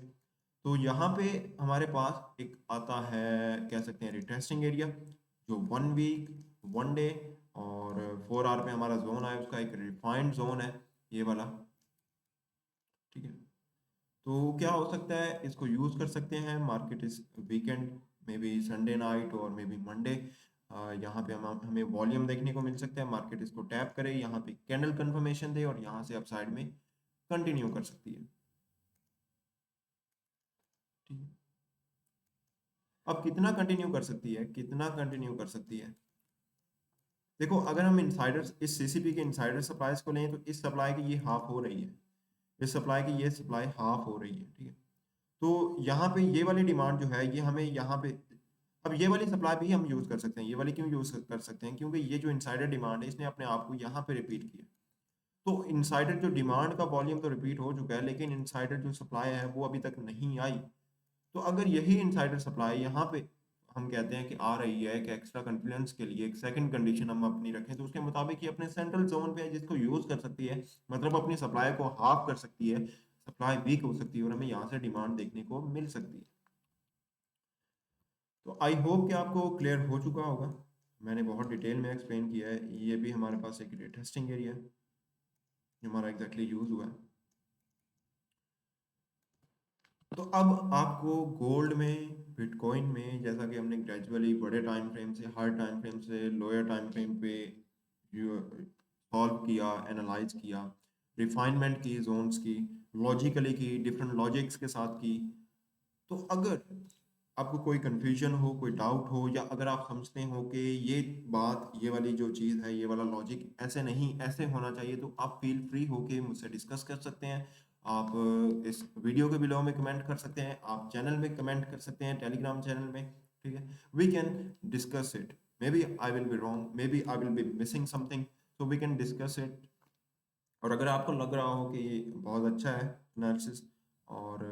तो यहाँ पे हमारे पास एक आता है, कह सकते हैं रिटेस्टिंग एरिया, जो 1 वीक 1 डे और 4 आर पे हमारा जोन है, उसका एक रिफाइंड जोन है ये वाला। ठीक है, तो क्या हो सकता है, इसको यूज कर सकते हैं, मार्केट इस weekend may be Sunday night और मे बी मंडे, यहाँ पे हम हमें वॉल्यूम देखने को मिल सकता है, मार्केट इसको टैप करे, यहाँ पे कैंडल कंफर्मेशन दे और यहाँ से अपसाइड में कंटिन्यू कर सकती है। ठीक है, अब कितना कंटिन्यू कर सकती है, कितना कंटिन्यू कर सकती है? देखो अगर हम इनसाइडर इस सीसीपी के इनसाइडर सप्लाईज को लें तो इस सप्लाई की ये हाफ हो रही है, इस सप्लाई की ये सप्लाई हाफ हो रही है। ठीक है, तो यहाँ पे ये वाली डिमांड जो है ये हमें यहाँ पे, अब ये वाली सप्लाई भी हम यूज कर सकते हैं, ये वाली क्यों यूज कर सकते हैं, क्योंकि ये जो इनसाइडर डिमांड है इसने अपने आप को यहाँ पे रिपीट किया। तो इनसाइडर जो डिमांड का वॉल्यूम तो रिपीट हो चुका है लेकिन इनसाइडर जो सप्लाई है वो अभी तक नहीं आई। तो अगर यही इनसाइडर सप्लाई यहाँ पे हम कहते हैं कि आ रही है, कि एक्स्ट्रा कॉन्फिडेंस के लिए एक सेकंड कंडीशन हम अपनी रखें तो उसके मुताबिक ये अपने सेंट्रल जोन पे है जिसको यूज कर सकती है, मतलब अपनी सप्लाई को हाफ कर सकती है, सप्लाई वीक हो सकती है और हमें यहाँ से डिमांड देखने को मिल सकती है। तो आई होप कि आपको क्लियर हो चुका होगा, मैंने बहुत डिटेल में एक्सप्लेन किया है। ये भी हमारे पास एक टेस्टिंग एरिया है जो हमारा एग्जैक्टली यूज हुआ है। तो अब आपको गोल्ड में, बिटकॉइन में, जैसा कि हमने ग्रेजुअली बड़े टाइम फ्रेम से हाई टाइम फ्रेम से लोअर टाइम फ्रेम पे सॉल्व किया, एनालाइज किया, रिफाइनमेंट की, जोन्स की, लॉजिकली की, डिफरेंट लॉजिक्स के साथ की। तो अगर आपको कोई कन्फ्यूजन हो, कोई डाउट हो, या अगर आप समझते हो कि ये बात, ये वाली जो चीज़ है, ये वाला लॉजिक ऐसे नहीं, ऐसे होना चाहिए, तो आप फील फ्री होके मुझसे डिस्कस कर सकते हैं। आप इस वीडियो के बिलो में कमेंट कर सकते हैं, आप चैनल में कमेंट कर सकते हैं, टेलीग्राम चैनल में, ठीक है? We can discuss it. Maybe I will be wrong, maybe I will be missing something, so we can discuss it. और अगर आपको लग रहा हो कि ये बहुत अच्छा है एनालिसिस, और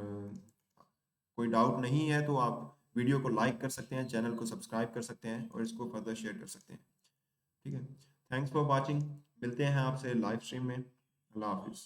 कोई डाउट नहीं है, तो आप वीडियो को लाइक कर सकते हैं, चैनल को सब्सक्राइब कर सकते हैं, और इसको फर्दर शेयर कर सकते हैं, ठीक है? Thanks for watching. मिलते हैं आपसे लाइव स्ट्रीम में। अल्लाह हाफिज़।